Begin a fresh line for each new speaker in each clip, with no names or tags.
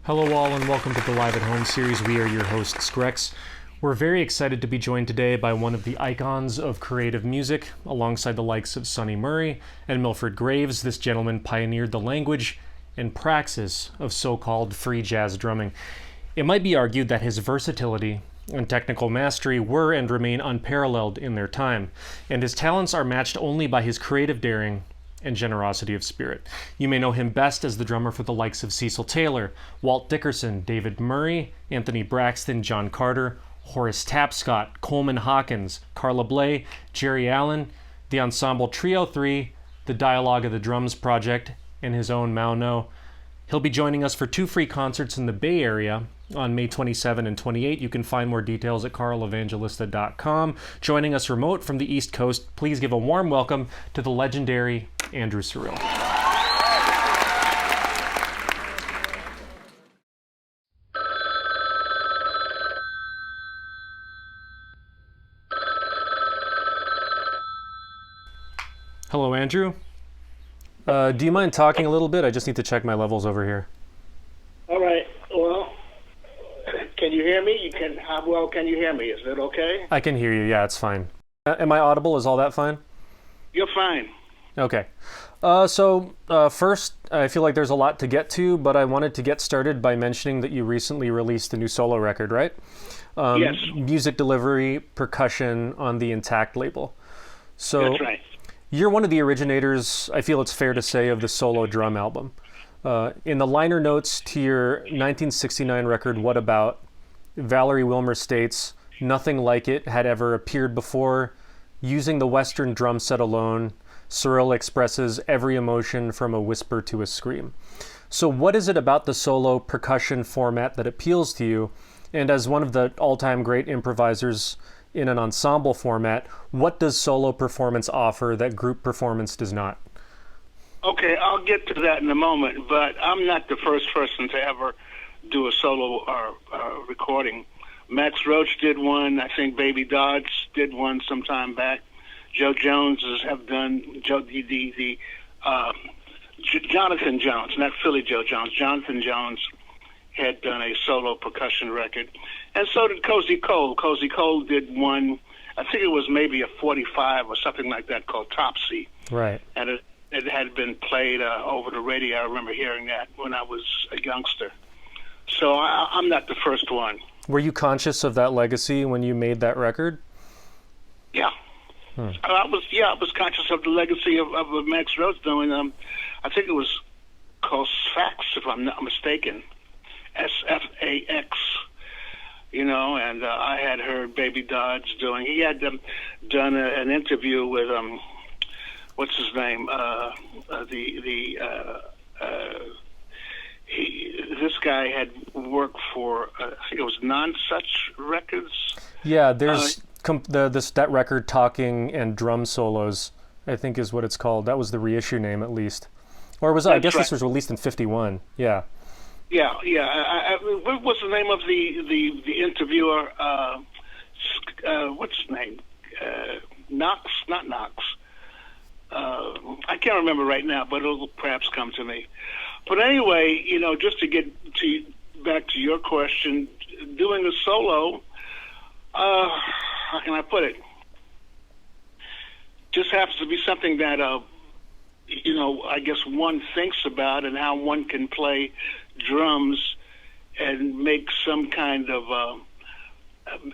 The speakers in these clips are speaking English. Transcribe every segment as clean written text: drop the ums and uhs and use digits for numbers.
Hello all and welcome to the Live at Home series. We are your hosts, Grex. We're very excited to be joined today by one of the icons of creative music, alongside the likes of Sonny Murray and Milford Graves. This gentleman pioneered the language and praxis of so-called free jazz drumming. It might be argued that his versatility and technical mastery were and remain unparalleled in their time, and his talents are matched only by his creative daring and generosity of spirit. You may know him best as the drummer for the likes of Cecil Taylor, Walt Dickerson, David Murray, Anthony Braxton, John Carter, Horace Tapscott, Coleman Hawkins, Carla Bley, Jerry Allen, the Ensemble Trio 3, the Dialogue of the Drums Project, and his own Mao No. He'll be joining us for 2 free concerts in the Bay Area on May 27 and 28. You can find more details at karlevangelista.com. Joining us remote from the East Coast, please give a warm welcome to the legendary Andrew Cyrille. Hello, Andrew. Do you mind talking a little bit? I just need to check my levels over here.
All right. Well, can you hear me? How well can you hear me? Is it okay?
I can hear you. Yeah, it's fine. Am I audible? Is all that fine?
You're fine.
Okay. First, I feel like there's a lot to get to, but I wanted to get started by mentioning that you recently released a new solo record, right?
Yes.
Music delivery, percussion on the Intact label. So
that's right.
You're one of the originators, I feel it's fair to say, of the solo drum album. In the liner notes to your 1969 record, What About?, Valerie Wilmer states, "Nothing like it had ever appeared before. Using the Western drum set alone, Cyrille expresses every emotion from a whisper to a scream." So what is it about the solo percussion format that appeals to you? And as one of the all-time great improvisers in an ensemble format, what does solo performance offer that group performance does not?
Okay, I'll get to that in a moment, but I'm not the first person to ever do a solo recording. Max Roach did one. I think Baby Dodds did one some time back. Joe Jones have done Jonathan Jones, not Philly Joe Jones. Jonathan Jones had done a solo percussion record, and so did Cozy Cole. Cozy Cole did one. I think it was maybe a 45 or something like that, called Topsy.
Right.
And it had been played over the radio. I remember hearing that when I was a youngster. So I'm not the first one.
Were you conscious of that legacy when you made that record?
Yeah. I was conscious of the legacy of Max Roach doing. I think it was called Sfax, if I'm not mistaken, SFAX. And I had heard Baby Dodds doing. He had done an interview with what's his name? This guy had worked for I think it was Non-Such Records.
Yeah, there's that record, Talking and Drum Solos, I think is what it's called. That was the reissue name, at least. Or was I guess right. This was released in 51. Yeah. Yeah.
What was the name of the interviewer? What's his name? Knox, not Knox. I can't remember right now, but it'll perhaps come to me. But anyway, just to get back to your question, doing a solo, how can I put it? Just happens to be something that, I guess one thinks about, and how one can play drums and make some kind of,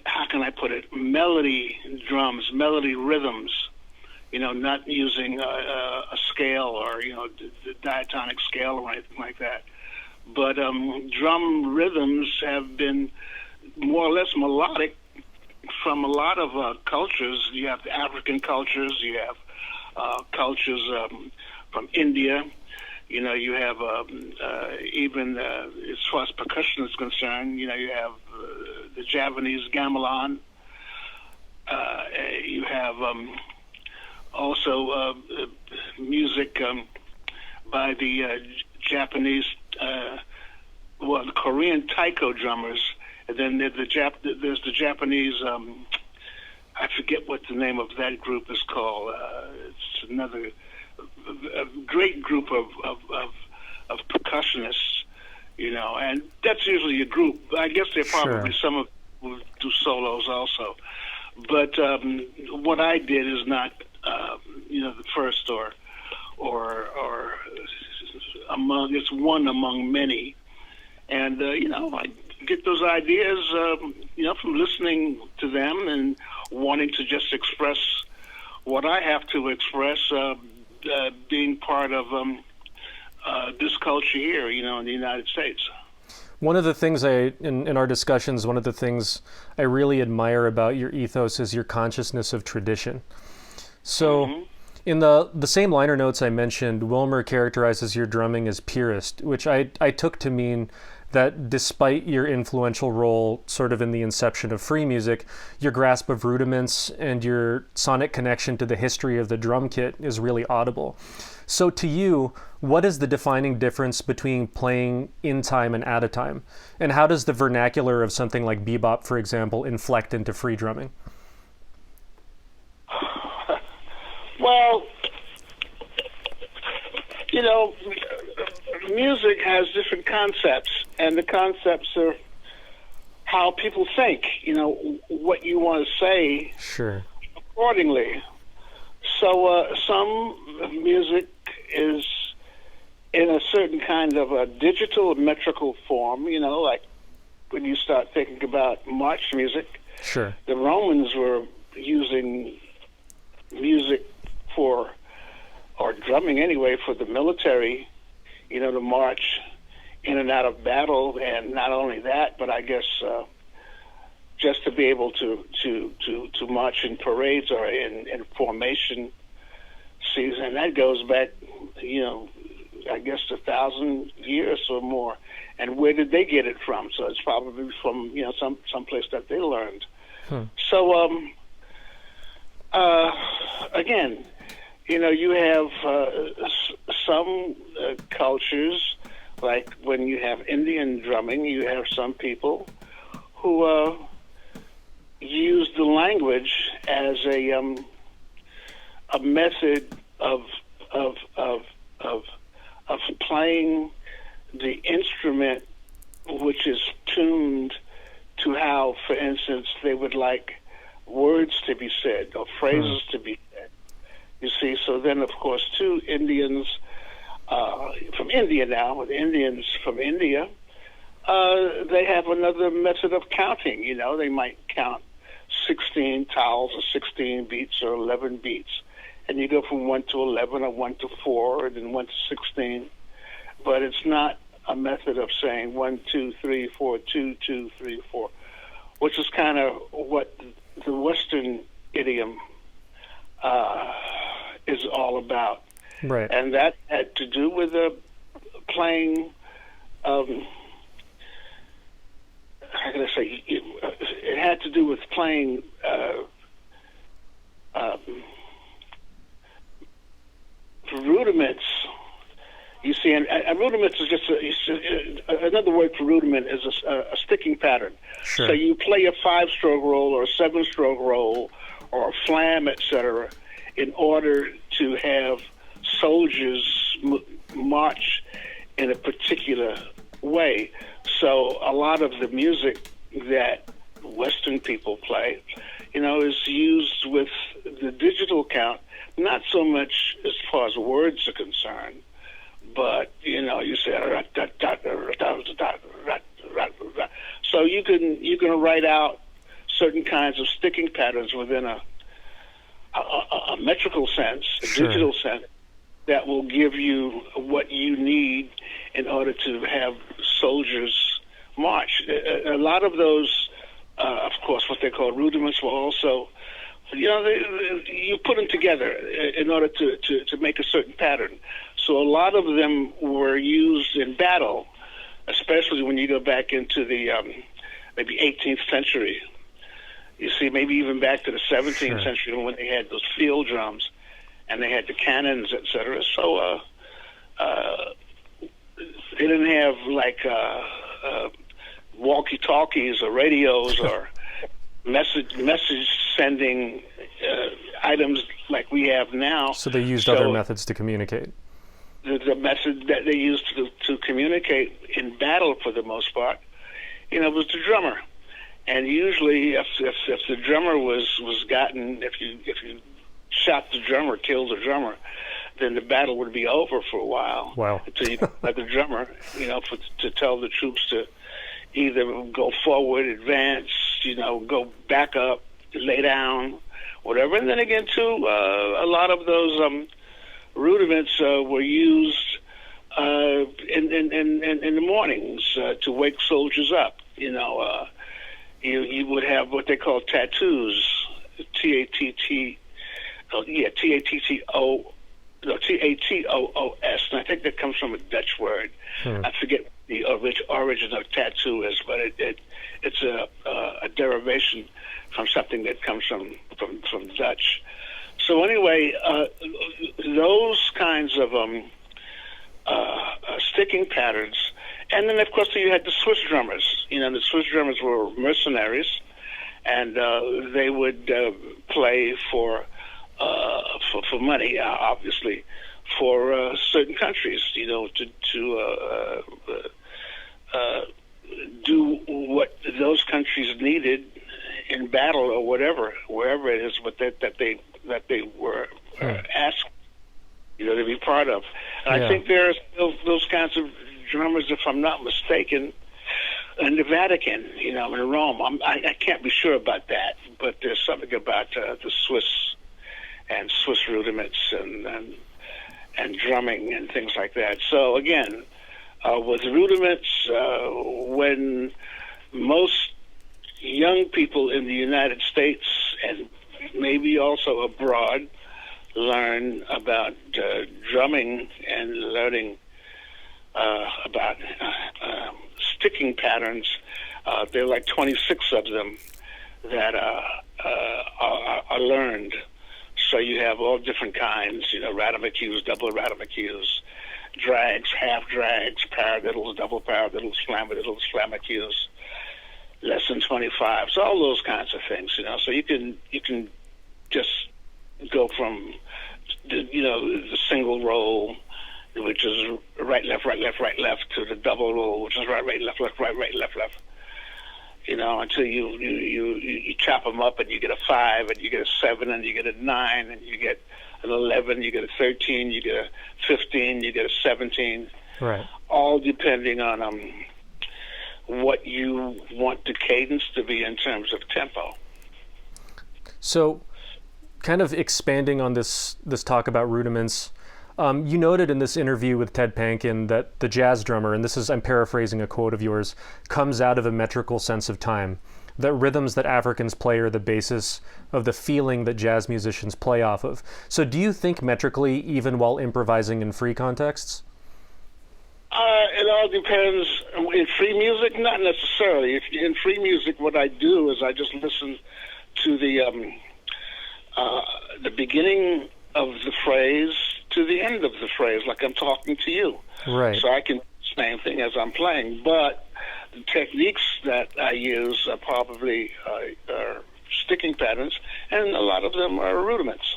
how can I put it, melody drums, melody rhythms, not using a scale or, the diatonic scale or anything like that. But drum rhythms have been more or less melodic from a lot of cultures. You have the African cultures, you have cultures from India, you have even as far as percussion is concerned, you have the Japanese gamelan. You have also music by the Japanese, the Korean taiko drummers. And then there's the Japanese, I forget what the name of that group is called. It's another a great group of percussionists, and that's usually a group. I guess there are probably
Sure.
some of who do solos also. But what I did is not, the first or among, it's one among many. And, I get those ideas, from listening to them and wanting to just express what I have to express, being part of this culture here, in the United States.
One of the things in our discussions, one of the things I really admire about your ethos is your consciousness of tradition. So in the same liner notes I mentioned, Wilmer characterizes your drumming as purist, which I took to mean that despite your influential role sort of in the inception of free music, your grasp of rudiments and your sonic connection to the history of the drum kit is really audible. So to you, what is the defining difference between playing in time and out of time? And how does the vernacular of something like bebop, for example, inflect into free drumming?
Well, music has different concepts, and the concepts are how people think, what you want to say
Sure.
accordingly. So some music is in a certain kind of a digital metrical form, like when you start thinking about march music.
Sure.
The Romans were using music or drumming anyway, for the military, to march in and out of battle, and not only that, but I guess just to be able to march in parades or in formation season. That goes back, I guess 1,000 years or more. And where did they get it from? So it's probably from some place that they learned. So again, you have some cultures, like when you have Indian drumming, you have some people who use the language as a method of playing the instrument, which is tuned to how, for instance, they would like words to be said or phrases to be said. You see, so then, of course, too, Indians from India now, with Indians from India, they have another method of counting. They might count 16 towels or 16 beats or 11 beats. And you go from 1 to 11 or 1 to 4 and then 1 to 16. But it's not a method of saying 1, 2, 3, 4, 2, 2, 3, 4, which is kind of what the Western idiom is all about.
Right.
And that had to do with playing, how can I say, it had to do with playing rudiments. You see, and rudiments is just another word for rudiment is a sticking pattern.
Sure.
So you play a 5-stroke roll or a 7-stroke roll or a flam, etc., in order to have soldiers march in a particular way. So a lot of the music that Western people play, is used with the digital count, not so much as far as words are concerned, but, you say, so you can write out certain kinds of sticking patterns within a metrical sense, a digital sense, that will give you what you need in order to have soldiers march. A lot of those, of course, what they call rudiments were also, you put them together in order to make a certain pattern. So a lot of them were used in battle, especially when you go back into the maybe 18th century. You see, maybe even back to the 17th century when they had those field drums and they had the cannons, etc. So they didn't have like walkie-talkies or radios or message sending items like we have now.
So they used other methods to communicate.
the method that they used to communicate in battle for the most part, was the drummer. And usually, if the drummer was gotten, if you shot the drummer, killed the drummer, then the battle would be over for a while.
Wow!
Until you got the drummer, to tell the troops to either go forward, advance, go back up, lay down, whatever. And then again, too, a lot of those rudiments were used in the mornings to wake soldiers up. You would have what they call tattoos, T-A-T-T, T-A-T-T-O, no, T-A-T-O-O-S, and I think that comes from a Dutch word. I forget what the origin of tattoo is, but it's a derivation from something that comes from Dutch. So anyway, those kinds of sticking patterns. And then, of course, you had the Swiss drummers. The Swiss drummers were mercenaries, and they would play for money, obviously, for certain countries. To do what those countries needed in battle or whatever, wherever it is, but that they were asked, to be part of. And I think there's those kinds of drummers, if I'm not mistaken, in the Vatican, in Rome. I can't be sure about that, but there's something about the Swiss rudiments and drumming and things like that. So again, with rudiments, when most young people in the United States and maybe also abroad learn about drumming and learning about sticking patterns, there are like 26 of them that are learned. So you have all different kinds, rhythmic-cues, double rhythmic-cues, drags, half drags, paradiddles, double paradiddles, slammer-cues, lesson 25. So all those kinds of things, So you can just go from the single roll, which is right, left, to the double roll, which is right, left, right, left. Until you chop them up and you get a 5 and you get a 7 and you get a 9 and you get an 11, you get a 13, you get a 15, you get a 17.
Right.
All depending on what you want the cadence to be in terms of tempo.
So, kind of expanding on this talk about rudiments, you noted in this interview with Ted Pankin that the jazz drummer, and I'm paraphrasing a quote of yours, comes out of a metrical sense of time, that rhythms that Africans play are the basis of the feeling that jazz musicians play off of. So do you think metrically, even while improvising in free contexts?
It all depends. In free music, not necessarily. In free music, what I do is I just listen to the beginning of the phrase to the end of the phrase, like I'm talking to you.
Right.
So I can do the same thing as I'm playing, but the techniques that I use are probably are sticking patterns, and a lot of them are rudiments.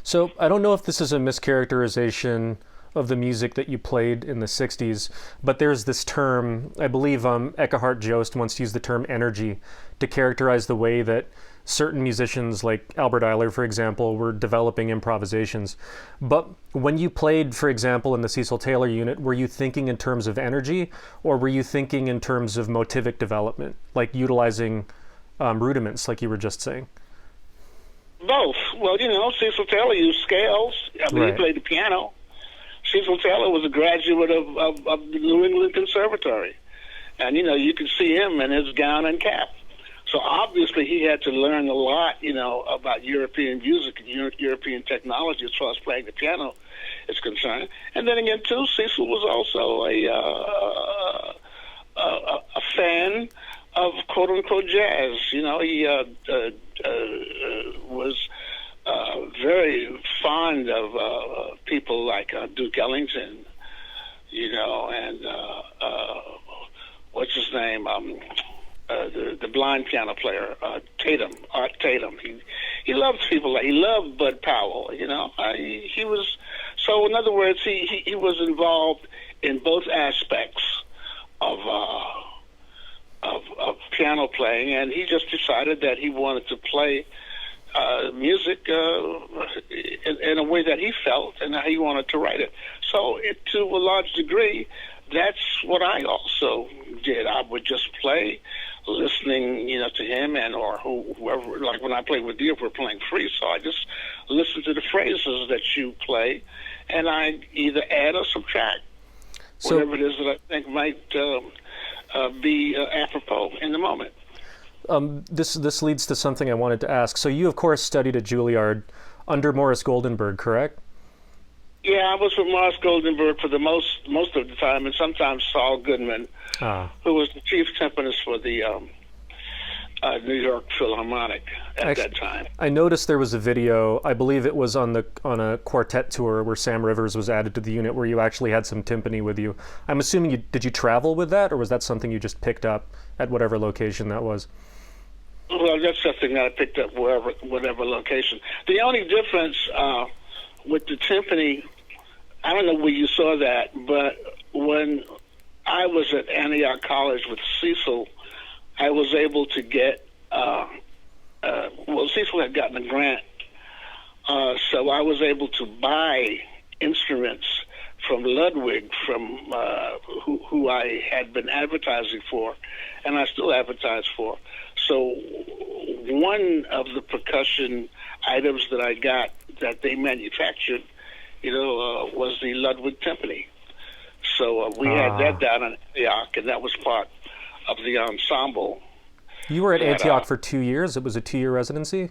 So I don't know if this is a mischaracterization of the music that you played in the 60s, but there's this term, I believe Eckhart Jost once used the term energy to characterize the way that certain musicians like Albert Ayler, for example, were developing improvisations. But when you played, for example, in the Cecil Taylor unit, were you thinking in terms of energy, or were you thinking in terms of motivic development, like utilizing rudiments, like you were just saying?
Both. Well, Cecil Taylor used scales. He played the piano. Cecil Taylor was a graduate of the New England Conservatory. And, you could see him in his gown and cap. So obviously he had to learn a lot, about European music and European technology as far as playing the piano is concerned. And then again, too, Cecil was also a fan of quote-unquote jazz. He was very fond of people like Duke Ellington, and what's his name? The blind piano player, Art Tatum. He loved people he loved Bud Powell. He was So in other words, he was involved in both aspects of piano playing, and he just decided that he wanted to play music in a way that he felt and how he wanted to write it. So to a large degree, that's what I also did. I would just play, listening, to him and or whoever. Like when I played with you, we're playing free, so I just listen to the phrases that you play, and I either add or subtract whatever it is that I think might be apropos in the moment.
This leads to something I wanted to ask. So you, of course, studied at Juilliard under Morris Goldenberg, correct?
Yeah, I was with Morris Goldenberg for the most of the time, and sometimes Saul Goodman, who was the chief timpanist for the New York Philharmonic at that time.
I noticed there was a video, I believe it was on a quartet tour where Sam Rivers was added to the unit, where you actually had some timpani with you. I'm assuming did you travel with that, or was that something you just picked up at whatever location that was?
Well, that's something that I picked up whatever location. The only difference with the timpani, I don't know where you saw that, but when I was at Antioch College with Cecil, I was able to get, Cecil had gotten a grant, so I was able to buy instruments from Ludwig, from who I had been advertising for, and I still advertise for. So one of the percussion items that I got that they manufactured, was the Ludwig timpani. So we had that down in Antioch, and that was part of the ensemble.
You were at Antioch for 2 years? It was a 2-year residency?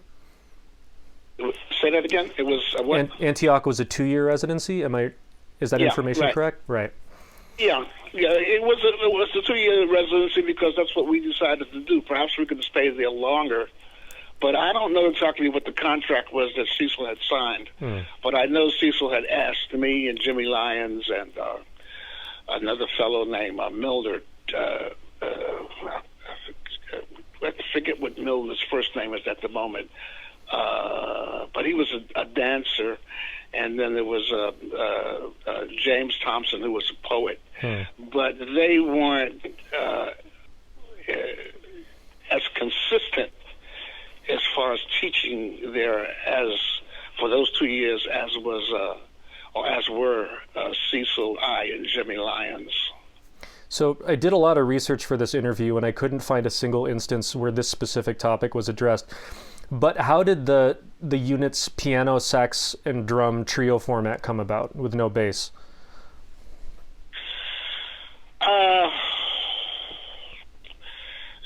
Say that again? It was a what?
Antioch was a 2-year residency? Is that information correct? Right.
Yeah. It was a 2-year residency because that's what we decided to do. Perhaps we could stay there longer, but I don't know exactly what the contract was that Cecil had signed. But I know Cecil had asked me and Jimmy Lyons and another fellow named Mildred. I forget what Mildred's first name is at the moment, but he was a dancer. And then there was James Thompson, who was a poet. But they weren't as consistent as far as teaching there as for those 2 years as were Cecil, I, and Jimmy Lyons.
So I did a lot of research for this interview, and I couldn't find a single instance where this specific topic was addressed. But how did the unit's piano, sax, and drum trio format come about with no bass?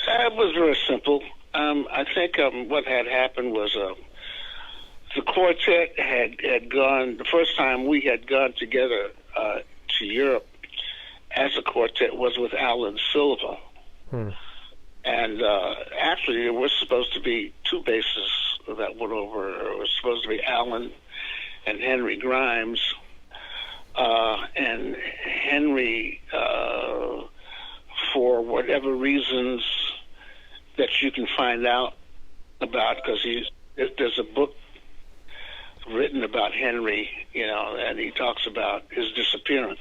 It was very simple. I think what had happened was the quartet had gone, the first time we had gone together to Europe as a quartet was with Alan Silva. And actually, there was supposed to be two basses that went over. It was supposed to be Alan and Henry Grimes. And Henry, for whatever reasons that you can find out about, because there's a book written about Henry, and he talks about his disappearance.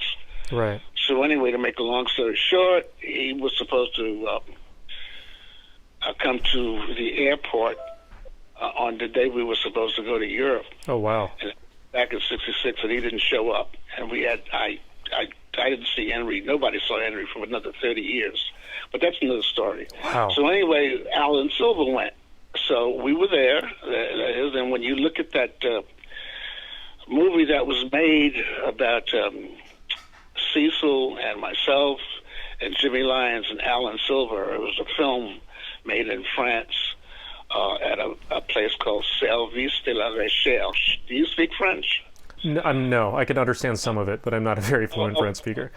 Right.
So anyway, to make a long story short, he was supposed to come to the airport on the day we were supposed to go to Europe.
Oh, wow.
And back in '66, and he didn't show up. And I didn't see Henry. Nobody saw Henry for another 30 years. But that's another story.
Wow.
So anyway, Alan Silva went. So we were there. And when you look at that movie that was made about Cecil and myself and Jimmy Lyons and Alan Silva, it was a film made in France at a place called Service de la Recherche. Do you speak French?
No, I can understand some of it, but I'm not a very fluent French speaker.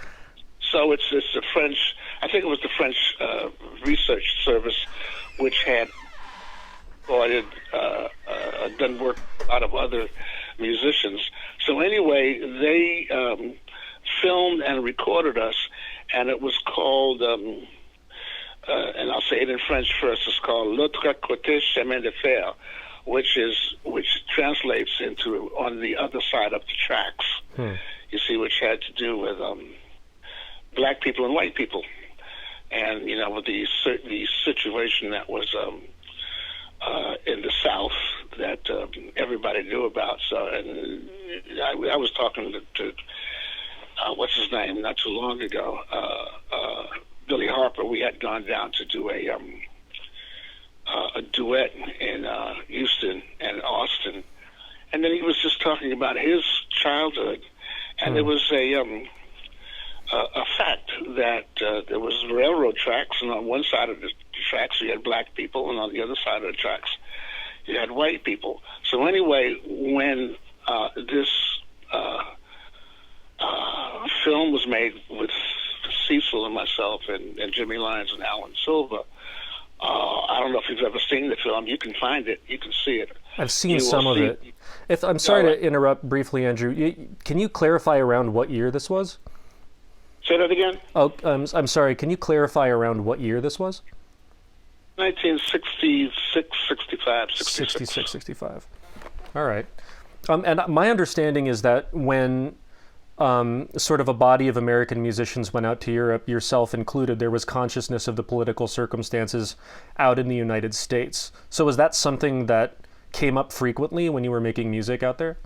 So it's the French, I think it was the French Research Service, which had done work with a lot of other musicians. So anyway, they filmed and recorded us, and it was called, and I'll say it in French first, it's called L'autre côté chemin de fer, which translates into on the other side of the tracks. You see, which had to do with black people and white people, and with the situation that was in the South that everybody knew about. So, and I was talking to what's his name not too long ago, Billy Harper. We had gone down to do a duet in Houston and Austin, and then he was just talking about his childhood, and there was a fact that there was railroad tracks, and on one side of the tracks you had black people, and on the other side of the tracks you had white people. So anyway, when this film was made with Cecil and myself and Jimmy Lyons and Alan Silva, I don't know if you've ever seen the film. You can find it. You can see it.
I've seen some of it. I'm sorry to interrupt briefly, Andrew. Can you clarify around what year this was?
Say that again?
Oh, I'm sorry. Can you clarify around what year this was?
1966, 65, 66.
66, 65. All right. And my understanding is that when sort of a body of American musicians went out to Europe, yourself included, there was consciousness of the political circumstances out in the United States. So was that something that came up frequently when you were making music out there?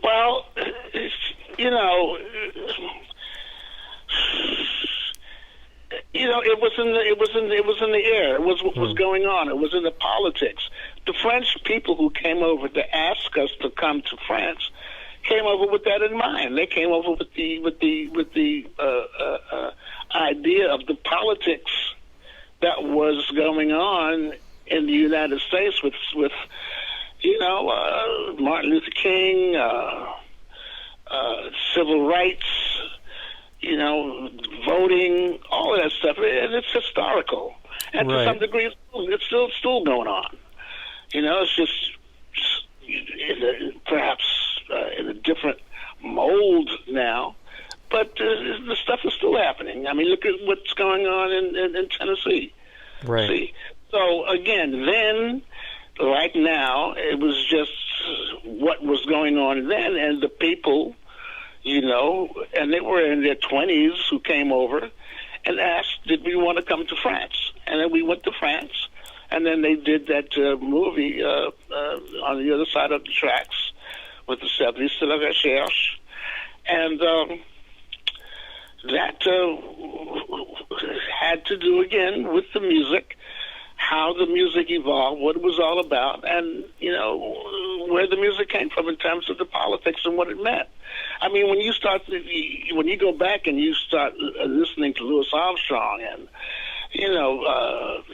Well, it was in the air. It was what was going on. It was in the politics. The French people who came over to ask us to come to France came over with that in mind. They came over with the idea of the politics that was going on in the United States with Martin Luther King, civil rights, voting, all of that stuff, and it's historical. And to some degree, it's still going on. It's just perhaps in a different mold now, but the stuff is still happening. I mean, look at what's going on in Tennessee.
Right.
See? So again, then, right now, it was just what was going on then, and the people, and they were in their 20s who came over and asked, did we want to come to France? And then we went to France, and then they did that movie on the other side of the tracks with the Service de la Recherche, and that had to do again with the music, how the music evolved, what it was all about, and where the music came from in terms of the politics and what it meant. I mean, when you go back and you start listening to Louis Armstrong and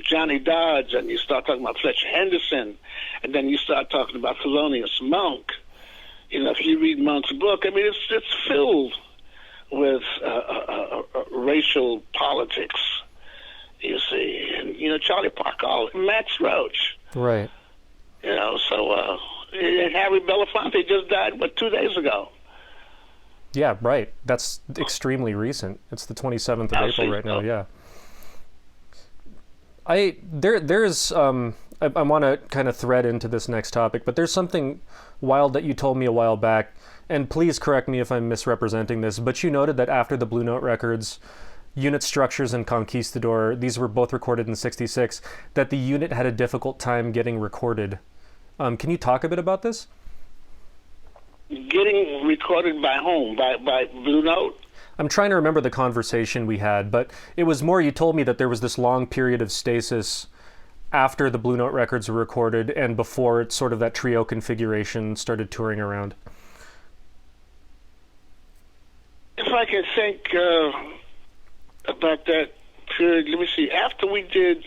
Johnny Dodge, and you start talking about Fletcher Henderson, and then you start talking about Thelonious Monk. If you read Monk's book, I mean, it's filled with racial politics. You see, and Charlie Parker, Max Roach.
Right.
So and Harry Belafonte just died 2 days ago.
Yeah, right. That's extremely recent. It's the 27th of April right now. Yeah. I want to kind of thread into this next topic, but there's something wild that you told me a while back, and please correct me if I'm misrepresenting this, but you noted that after the Blue Note records, Unit Structures and Conquistador, these were both recorded in '66, that the unit had a difficult time getting recorded. Can you talk a bit about this?
Getting recorded by whom? By Blue Note?
I'm trying to remember the conversation we had, but it was more, you told me that there was this long period of stasis after the Blue Note records were recorded and before it sort of that trio configuration started touring around.
If I can think about that period, let me see. After we did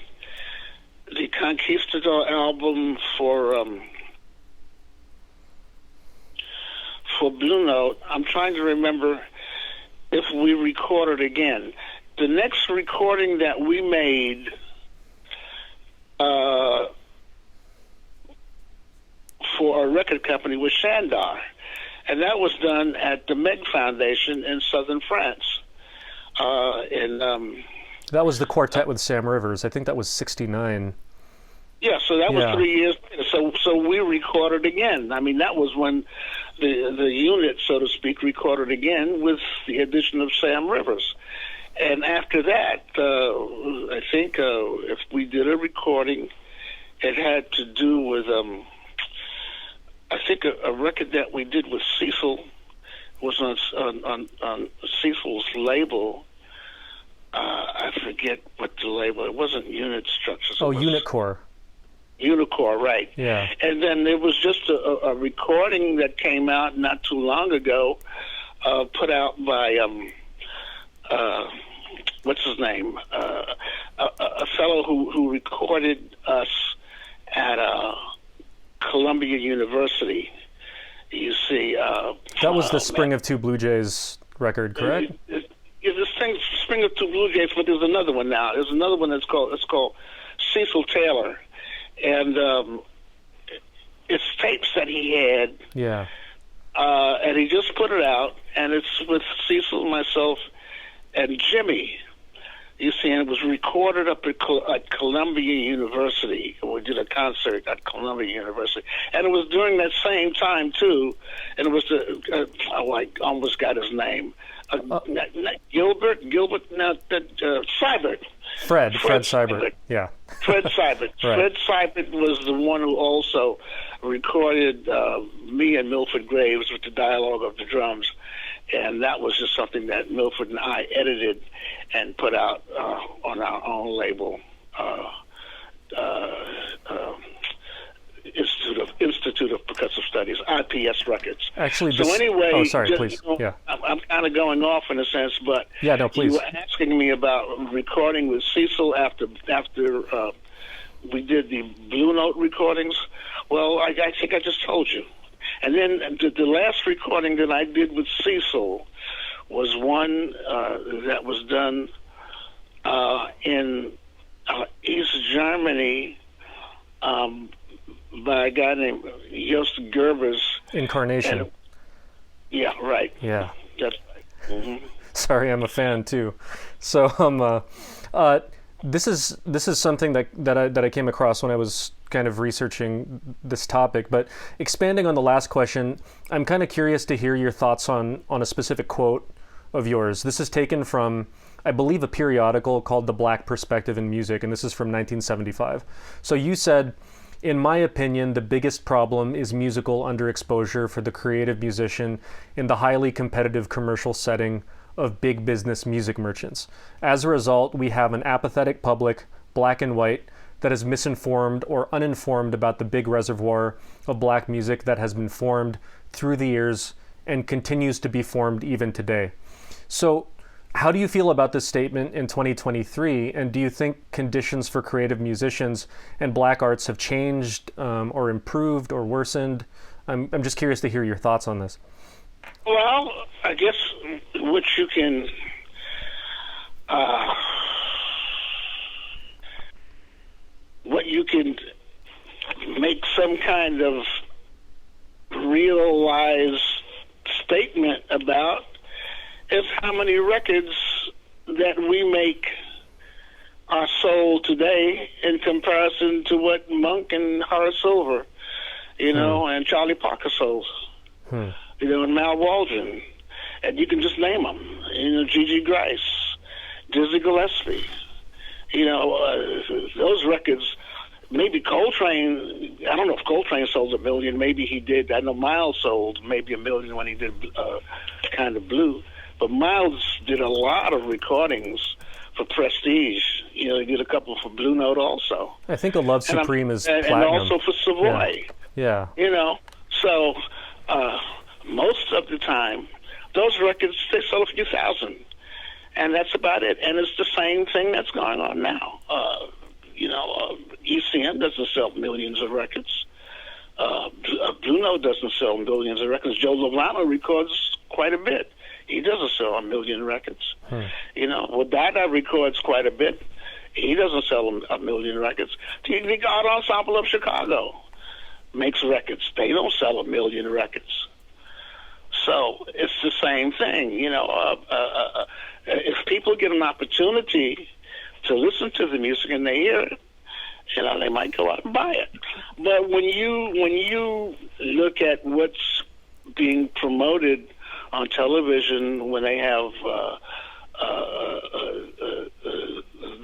the Conquistador album for Blue Note, I'm trying to remember if we recorded again. The next recording that we made for a record company was Shandar, and that was done at the Meg Foundation in southern France.
That was the quartet with Sam Rivers. I think that was '69.
Yeah, so that was 3 years later. So we recorded again. I mean, that was when the unit, so to speak, recorded again with the addition of Sam Rivers. And after that, I think if we did a recording, it had to do with, I think a record that we did with Cecil was on Cecil's label. I forget what the label. It wasn't Unit Structures.
Oh, Unit Core.
Unicore, right.
Yeah.
And then there was just a recording that came out not too long ago, put out by, what's his name? A fellow who recorded us at Columbia University. You see.
That was the Spring of Two Blue Jays record, correct?
This thing, Spring of Two Blue Jays, but there's another one now. There's another one it's called Cecil Taylor. And it's tapes that he had.
Yeah.
And he just put it out, and it's with Cecil, myself, and Jimmy. You see, and it was recorded up at Columbia University. We did a concert at Columbia University. And it was during that same time, too. And it was, I almost got his name. Seibert.
Fred Seibert. Yeah.
Fred Seibert. Right. Fred Seibert was the one who also recorded me and Milford Graves with the dialogue of the drums. And that was just something that Milford and I edited and put out on our own label, Institute of Percussive Studies, IPS Records.
Actually,
so anyway,
please. Yeah.
I'm kind of going off in a sense, but
yeah, no, please.
You were asking me about recording with Cecil after we did the Blue Note recordings. Well, I think I just told you. And then the last recording that I did with Cecil was one that was done in East Germany by a guy named Jost Gerbers.
Incarnation.
Yeah, right.
Yeah.
That's right. Mm-hmm.
Sorry, I'm a fan too. So this is something that I came across when I was kind of researching this topic. But expanding on the last question, I'm kind of curious to hear your thoughts on a specific quote of yours. This is taken from, I believe, a periodical called The Black Perspective in Music, and this is from 1975. So you said, "In my opinion, the biggest problem is musical underexposure for the creative musician in the highly competitive commercial setting of big business music merchants. As a result, we have an apathetic public, black and white, that is misinformed or uninformed about the big reservoir of black music that has been formed through the years and continues to be formed even today." So how do you feel about this statement in 2023? And do you think conditions for creative musicians and black arts have changed or improved or worsened? I'm just curious to hear your thoughts on this.
Well, I guess what you can make some kind of realized statement about is how many records that we make are sold today in comparison to what Monk and Horace Silver, and Charlie Parker sold, and Mal Waldron, and you can just name them, Gigi Grice, Dizzy Gillespie, those records. Maybe Coltrane, I don't know if Coltrane sold 1 million, maybe he did. I know Miles sold maybe 1 million when he did Kind of Blue. But Miles did a lot of recordings for Prestige. He did a couple for Blue Note also.
I think A Love Supreme is platinum.
And also for Savoy.
Yeah.
So most of the time, those records, they sell a few thousand. And that's about it. And it's the same thing that's going on now. ECM doesn't sell millions of records. Blue Note doesn't sell millions of records. Joe Lovano records quite a bit. He doesn't sell 1 million records. Dada records quite a bit. He doesn't sell 1 million records. The God Ensemble of Chicago makes records. They don't sell 1 million records. So it's the same thing. If people get an opportunity to listen to the music and they hear it, they might go out and buy it. But when you look at what's being promoted on television, when they have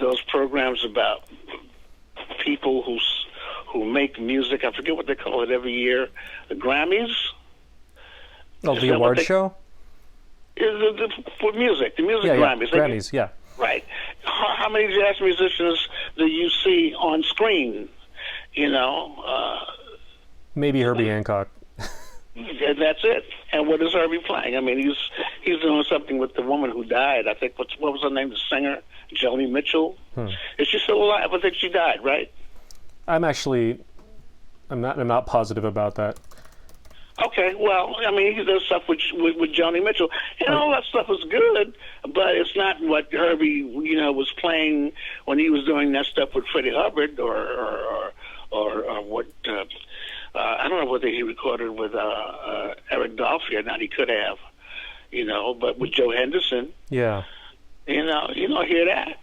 those programs about people who make music, I forget what they call it every year, the Grammys.
Oh, the award show?
For music, the music Grammys.
Grammys, yeah.
Right. How many jazz musicians do you see on screen?
Maybe Herbie Hancock.
That's it. And what is Herbie playing? I mean, he's doing something with the woman who died. I think what was her name? The singer, Joni Mitchell. Is she still alive? I think she died. Right.
I'm not positive about that.
Okay, well, I mean, he does stuff with Joni Mitchell, and all that stuff is good, but it's not what Herbie, was playing when he was doing that stuff with Freddie Hubbard, or what. I don't know whether he recorded with Eric Dolphy or not. He could have, but with Joe Henderson.
Yeah.
You don't hear that.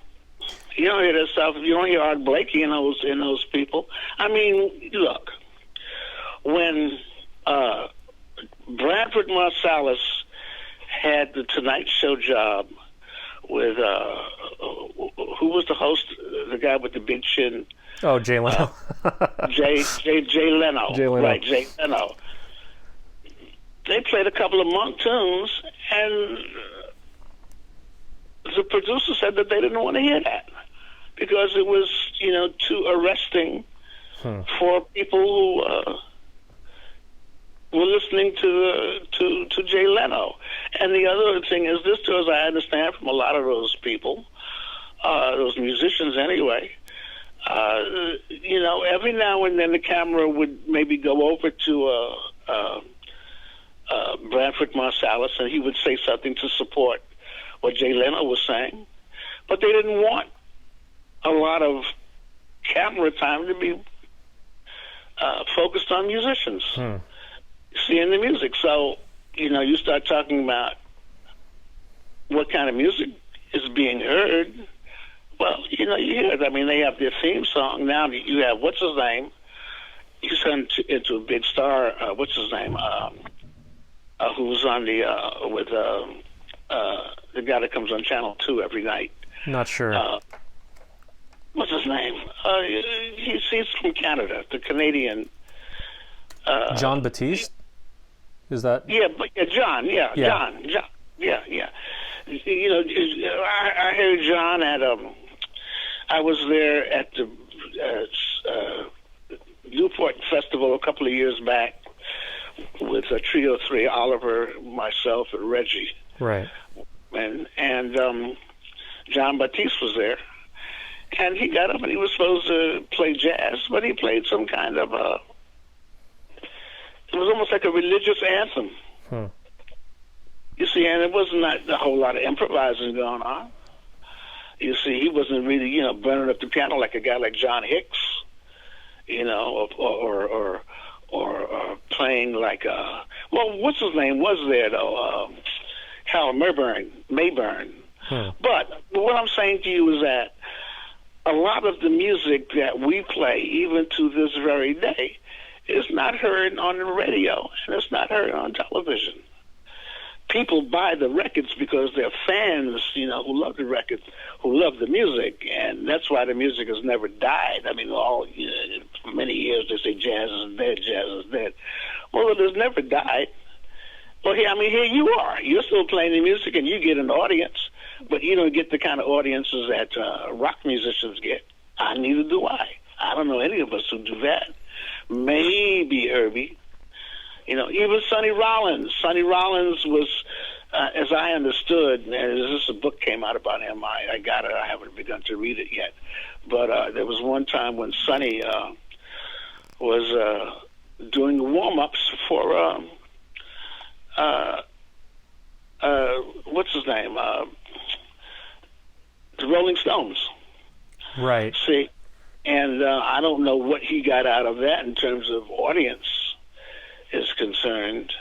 You don't hear that stuff. You don't hear Art Blakey and those people. I mean, look, when Branford Marsalis had the Tonight Show job with who was the host, the guy with the big chin?
Oh, Jay Leno.
Jay Leno.
Jay Leno.
Right, Jay Leno. They played a couple of Monk tunes, and the producer said that they didn't want to hear that because it was, too arresting for people who were listening to Jay Leno. And the other thing is this, too, as I understand from a lot of those people, those musicians anyway, every now and then the camera would maybe go over to Branford Marsalis, and he would say something to support what Jay Leno was saying. But they didn't want a lot of camera time to be focused on musicians. Seeing the music. So, you start talking about what kind of music is being heard. Well, you hear it. I mean, they have their theme song. Now you have, what's his name? He's turned into a big star. What's his name? Who was on with the guy that comes on Channel 2 every night.
Not sure.
What's his name? He's from Canada, the Canadian.
John Batiste? Is that?
Yeah, John. Yeah,
yeah.
John. Yeah. I heard John at I was there at the Newport Festival a couple of years back with a trio of three, Oliver, myself, and Reggie.
Right.
And John Batiste was there. And he got up and he was supposed to play jazz, but he played some kind of it was almost like a religious anthem. You see, and it wasn't a whole lot of improvising going on. You see, he wasn't really, burning up the piano like a guy like John Hicks, or playing like, what's his name was there, though? Hal Mayburn. But what I'm saying to you is that a lot of the music that we play, even to this very day, is not heard on the radio, and it's not heard on television. People buy the records because they're fans, who love the records, who love the music, and that's why the music has never died. I mean, for many years they say jazz is dead. Well, it has never died. Well, here you are. You're still playing the music, and you get an audience, but you don't get the kind of audiences that rock musicians get. Neither do I. I don't know any of us who do that. Maybe Herbie. Even Sonny Rollins. Sonny Rollins was, as I understood, and this a book came out about him. I got it. I haven't begun to read it yet. But there was one time when Sonny was doing warm-ups for, what's his name? The Rolling Stones.
Right.
See? And I don't know what he got out of that in terms of audience is concerned,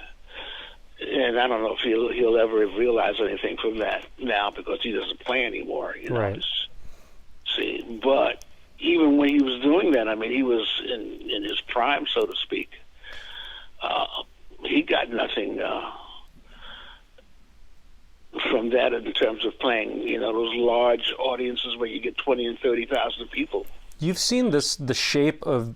and I don't know if he'll ever realize anything from that now because he doesn't play anymore.
Right.
See, but even when he was doing that, I mean, he was in his prime, so to speak. He got nothing from that in terms of playing, those large audiences where you get 20 and 30,000 people.
You've seen the shape of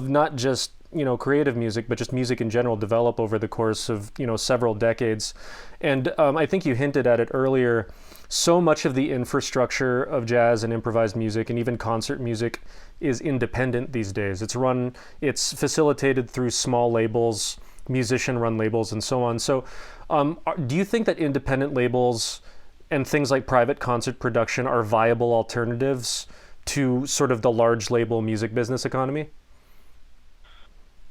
not just creative music, but just music in general develop over the course of several decades, and I think you hinted at it earlier. So much of the infrastructure of jazz and improvised music and even concert music is independent these days. It's facilitated through small labels, musician-run labels, and so on. So do you think that independent labels and things like private concert production are viable alternatives to sort of the large label music business economy?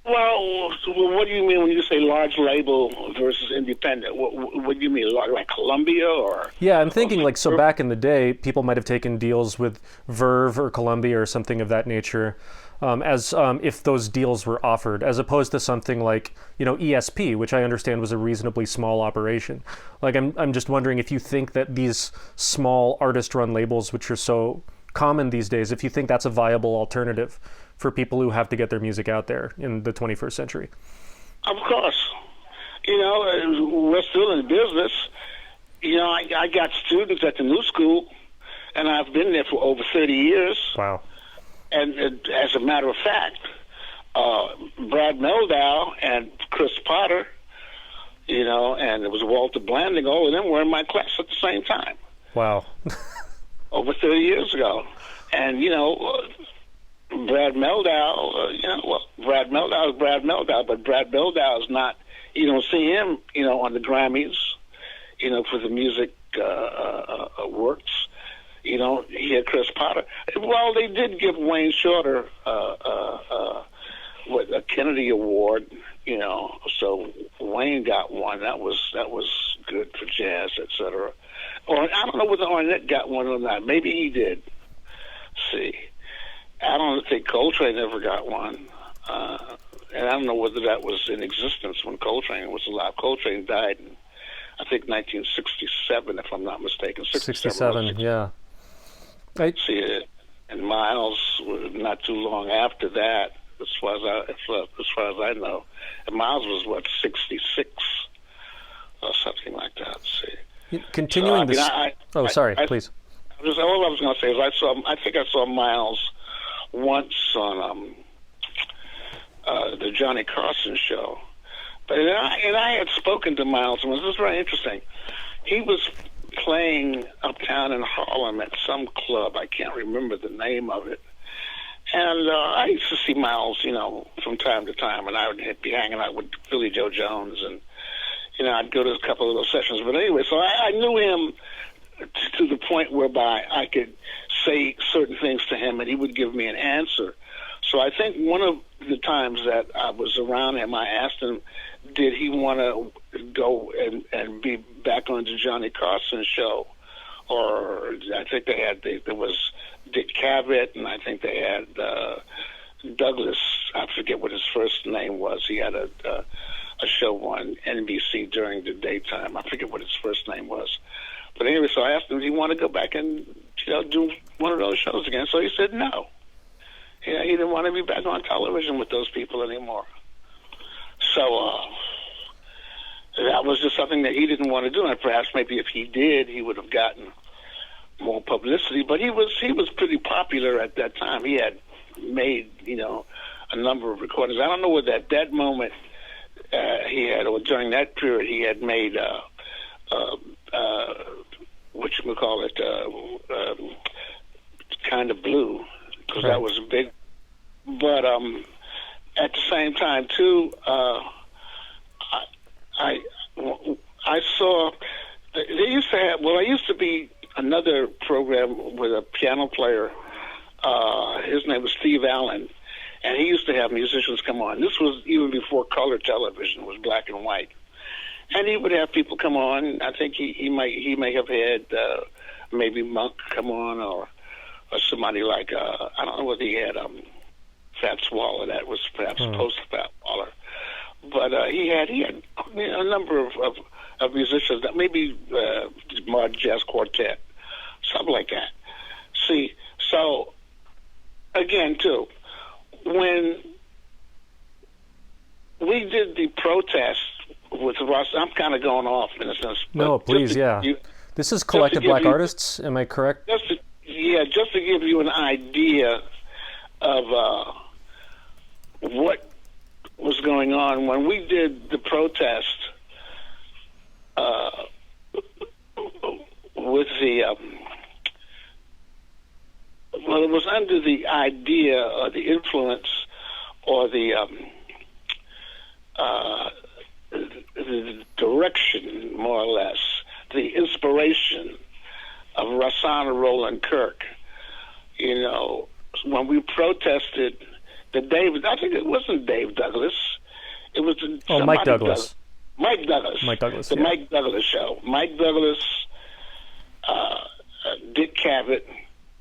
Well, what do you mean when you say large label versus independent? What do you mean, like Columbia or?
Yeah, I'm thinking so back in the day, people might have taken deals with Verve or Columbia or something of that nature, as if those deals were offered, as opposed to something like ESP, which I understand was a reasonably small operation. Like I'm just wondering if you think that these small artist-run labels, which are so common these days, if you think that's a viable alternative for people who have to get their music out there in the 21st century.
Of course. We're still in business. I got students at the new school, and I've been there for over 30 years.
Wow.
And as a matter of fact, Brad Meldau and Chris Potter, and it was Walter Blanding, all of them were in my class at the same time.
Wow.
Over 30 years ago. And, Brad Meldau, Brad Meldau is Brad Meldau, but Brad Meldau is not, you don't see him, on the Grammys, for the music works. He had Chris Potter. Well, they did give Wayne Shorter a Kennedy Award, so Wayne got one. That was good for jazz, etc. Or I don't know whether Ornette got one or not. Maybe he did. See. I don't think Coltrane ever got one. And I don't know whether that was in existence when Coltrane was alive. Coltrane died in, I think, 1967, if I'm not mistaken.
67, yeah.
See, and Miles, not too long after that, as far as I know. And Miles was, 66 or something like that. See.
Continuing this... please.
All I was going to say is I think I saw Miles once on the Johnny Carson show, but I had spoken to Miles, and this was very interesting. He was playing uptown in Harlem at some club. I can't remember the name of it, and I used to see Miles, from time to time, and I would be hanging out with Billy Joe Jones, and I'd go to a couple of those sessions. But anyway, so I knew him to the point whereby I could say certain things to him and he would give me an answer. So I think one of the times that I was around him, I asked him, did he want to go and be back on the Johnny Carson show? Or I think there was Dick Cavett, and I think they had Douglas, I forget what his first name was. He had a show on NBC during the daytime. I forget what his first name was. But anyway, so I asked him, do you want to go back and do one of those shows again? So he said no. He didn't want to be back on television with those people anymore. So that was just something that he didn't want to do. And perhaps maybe if he did, he would have gotten more publicity. But he was pretty popular at that time. He had made, a number of recordings. I don't know whether at that moment he had, or during that period, he had made Kind of Blue, because that was a big. But at the same time, too, I saw they used to have. Well, I used to be another program with a piano player. His name was Steve Allen, and he used to have musicians come on. This was even before color television was black and white. And he would have people come on. I think he may have had maybe Monk come on, or somebody like I don't know whether he had Fats Waller. That was perhaps post Fats Waller, but he had a number of musicians that maybe Mod Jazz Quartet, something like that. See, so again, too, when we did the protest with Ross, I'm kind of going off in a sense.
No, please, yeah. This is Collective Black Artists, am I correct?
Just to give you an idea of what was going on when we did the protest with the well, it was under the idea or the influence or the direction, more or less, the inspiration of Rahsaan Roland Kirk. You know, when we protested the Dave, I think it wasn't Dave Douglas. It was
Mike Douglas.
Mike Douglas.
Mike Douglas.
The
Yeah.
Mike Douglas show. Mike Douglas, Dick Cavett,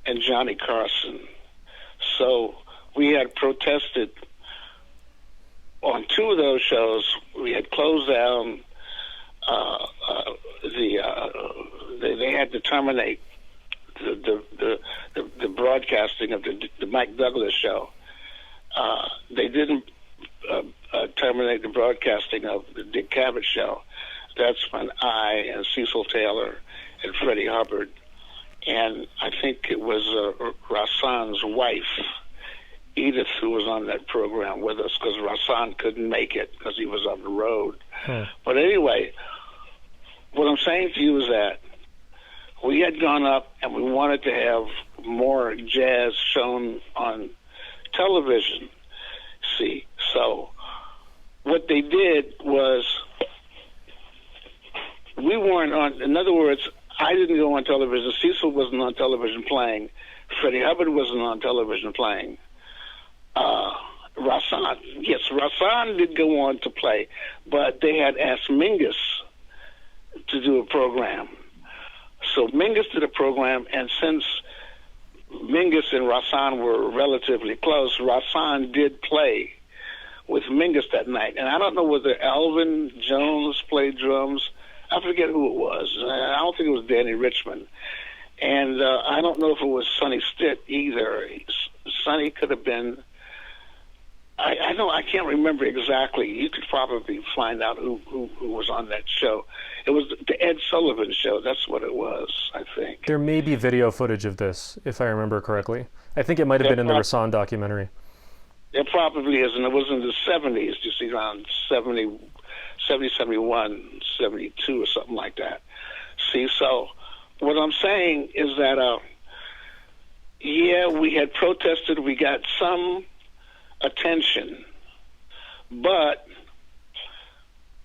and Johnny Carson. So we had protested on two of those shows. We had closed down they had to terminate the broadcasting of the Mike Douglas show. They didn't terminate the broadcasting of the Dick Cavett show. That's when I and Cecil Taylor and Freddie Hubbard, and I think it was Rahsaan's wife, Edith, who was on that program with us, because Rahsaan couldn't make it because he was on the road. But anyway, what I'm saying to you is that we had gone up and we wanted to have more jazz shown on television. See, so what they did was we weren't on, in other words, I didn't go on television. Cecil wasn't on television playing. Freddie Hubbard wasn't on television playing. Rahsaan, yes, Rahsaan did go on to play, but they had asked Mingus to do a program. So Mingus did a program, and since Mingus and Rahsaan were relatively close, Rahsaan did play with Mingus that night. And I don't know whether Alvin Jones played drums. I forget who it was. I don't think it was Danny Richmond. And I don't know if it was Sonny Stitt either. Sonny could have been... I can't remember exactly. You could probably find out who was on that show. It was the Ed Sullivan show. That's what it was, I think.
There may be video footage of this, if I remember correctly. I think it might have been in the Rahsaan documentary.
It probably is, and it was in the 70s, you see, around 70, 71, 72, or something like that. See, so what I'm saying is that, yeah, we had protested. We got some attention, but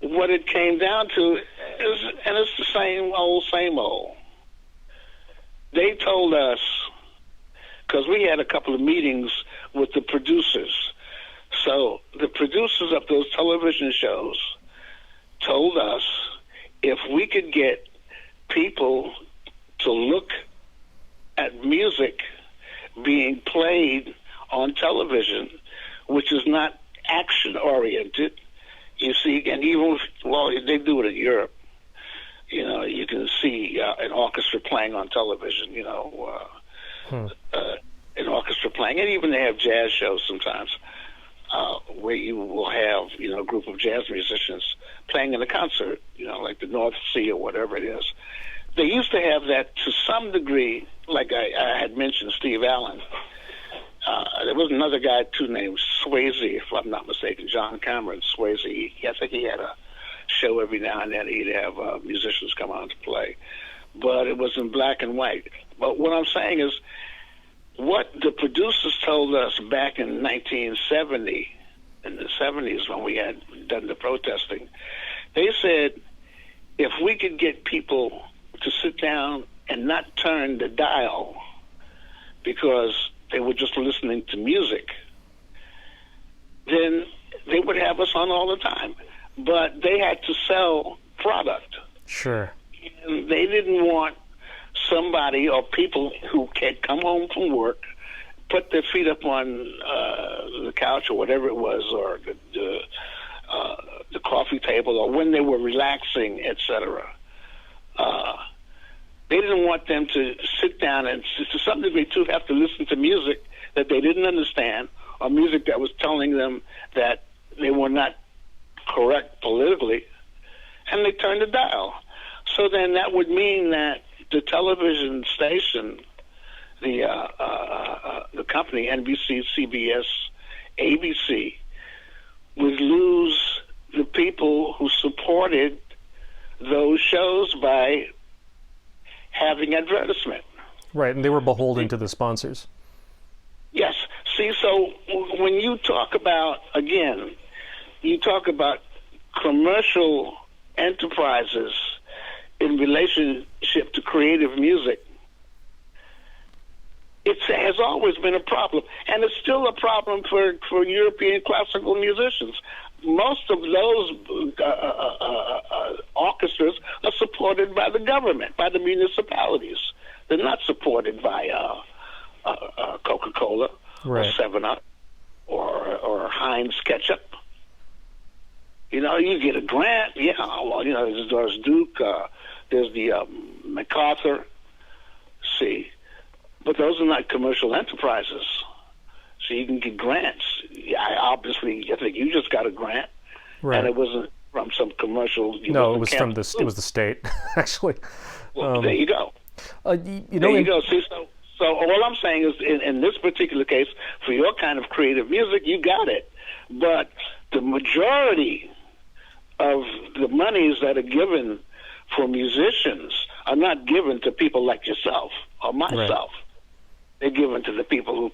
what it came down to is, and it's the same old. They told us, because we had a couple of meetings with the producers. So the producers of those television shows told us if we could get people to look at music being played on television, which is not action-oriented, you see, and even, well, they do it in Europe. You know, you can see an orchestra playing on television, you know, an orchestra playing, and even they have jazz shows sometimes where you will have, you know, a group of jazz musicians playing in a concert, you know, like the North Sea or whatever it is. They used to have that to some degree, like I had mentioned Steve Allen. There was another guy, too, named Swayze, if I'm not mistaken, John Cameron Swayze. I think he had a show every now and then. He'd have musicians come on to play. But it was in black and white. But what I'm saying is, what the producers told us back in 1970, in the 70s when we had done the protesting, they said if we could get people to sit down and not turn the dial because they were just listening to music, then they would have us on all the time. But they had to sell product.
Sure.
And they didn't want somebody or people who can come home from work, put their feet up on the couch or whatever it was, or the coffee table, or when they were relaxing, etc. They didn't want them to sit down and, to some degree, too, have to listen to music that they didn't understand, or music that was telling them that they were not correct politically, and they turned the dial. So then that would mean that the television station, the company, NBC, CBS, ABC, would lose the people who supported those shows by having advertisement.
Right, and they were beholden to the sponsors.
Yes. See, so when you talk about, again, you talk about commercial enterprises in relationship to creative music, it has always been a problem, and it's still a problem for European classical musicians. Most of those orchestras are supported by the government, by the municipalities. They're not supported by Coca-Cola,
right,
or 7-Up or Heinz ketchup. You know, you get a grant. Yeah, well, you know, there's Duke, there's the MacArthur. See, but those are not commercial enterprises. So you can get grants. I think you just got a grant,
right,
and it wasn't from some commercial.
No, it was from this. It was the state, actually.
Well, there you go.
You know,
there you go. See, so all I'm saying is, in this particular case, for your kind of creative music, you got it. But the majority of the monies that are given for musicians are not given to people like yourself or myself. Right. They're given to the people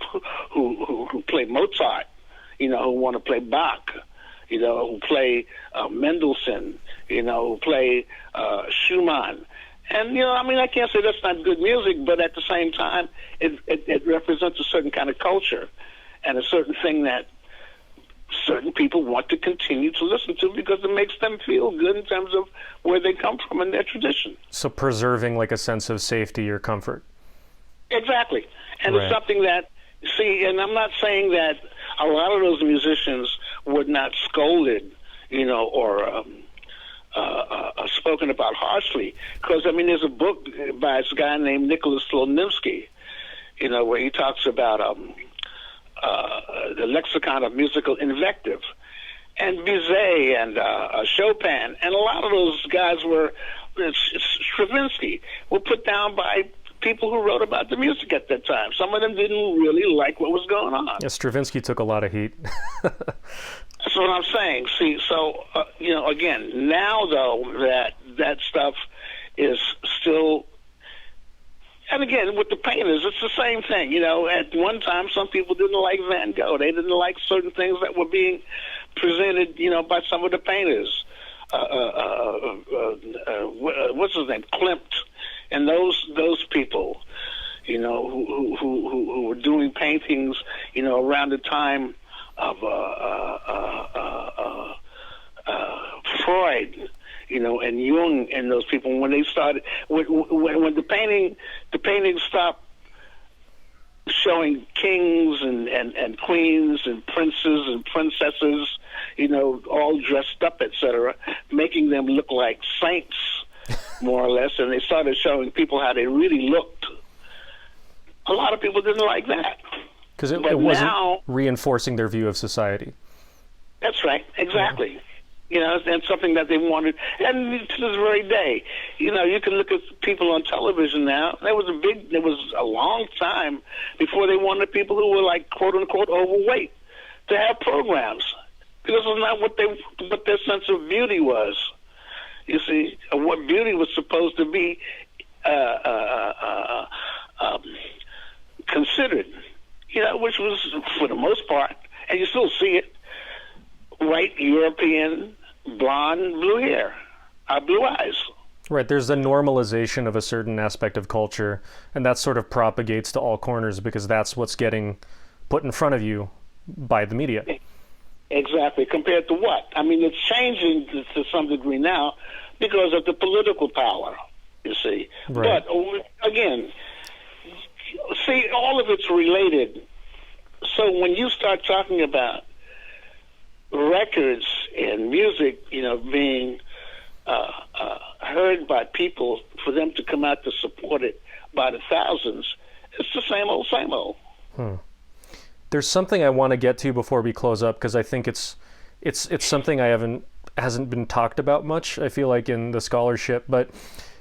who play Mozart, you know, who want to play Bach, you know, who play Mendelssohn, you know, who play Schumann. And, you know, I mean, I can't say that's not good music, but at the same time, it represents a certain kind of culture and a certain thing that certain people want to continue to listen to because it makes them feel good in terms of where they come from and their tradition.
So preserving like a sense of safety or comfort.
Exactly. And
right.
It's something that, see, and I'm not saying that a lot of those musicians were not scolded, you know, or spoken about harshly. Because, I mean, there's a book by this guy named Nicholas Slonimsky, you know, where he talks about the Lexicon of Musical Invective. And Bizet and Chopin, and a lot of those guys were, Stravinsky, were put down by people who wrote about the music at that time. Some of them didn't really like what was going on.
Yeah, Stravinsky took a lot of heat.
That's what I'm saying. See, so, you know, again, now, though, that stuff is still... And again, with the painters, it's the same thing. You know, at one time, some people didn't like Van Gogh. They didn't like certain things that were being presented, you know, by some of the painters. What's his name? Klimt. And those people, you know, who were doing paintings, you know, around the time of Freud, you know, and Jung, and those people, when they started, when the painting stopped showing kings and queens and princes and princesses, you know, all dressed up, etc., making them look like saints, more or less, and they started showing people how they really looked. A lot of people didn't like that.
Because it wasn't reinforcing their view of society. That's
right, exactly. Yeah. You know, and something that they wanted. And to this very day, you know, you can look at people on television now. There was a long time before they wanted people who were like, quote unquote, overweight to have programs. Because it's not what their sense of beauty was. You see, what beauty was supposed to be considered, you know, which was, for the most part, and you still see it, white, European, blonde, blue hair, blue eyes.
Right, there's a normalization of a certain aspect of culture, and that sort of propagates to all corners because that's what's getting put in front of you by the media.
Exactly. Compared to what? I mean, it's changing to some degree now because of the political power, you see.
Right.
But, again, see, all of it's related. So when you start talking about records and music, you know, being heard by people, for them to come out to support it by the thousands, it's the same old, same old.
There's something I want to get to before we close up, because I think it's something hasn't been talked about much, I feel like, in the scholarship. But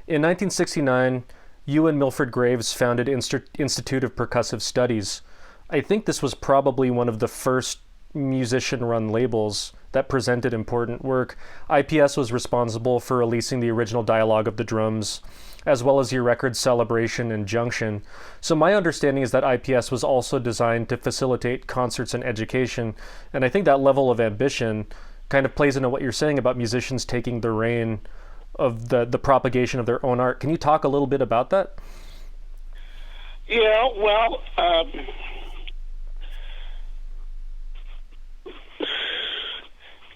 in 1969, you and Milford Graves founded Institute of Percussive Studies. I think this was probably one of the first musician-run labels that presented important work. IPS was responsible for releasing the original dialogue of the drums, as well as your records Celebration and Junction. So my understanding is that IPS was also designed to facilitate concerts and education, and I think that level of ambition kind of plays into what you're saying about musicians taking the reign of the propagation of their own art. Can you talk a little bit about that?
Yeah, well,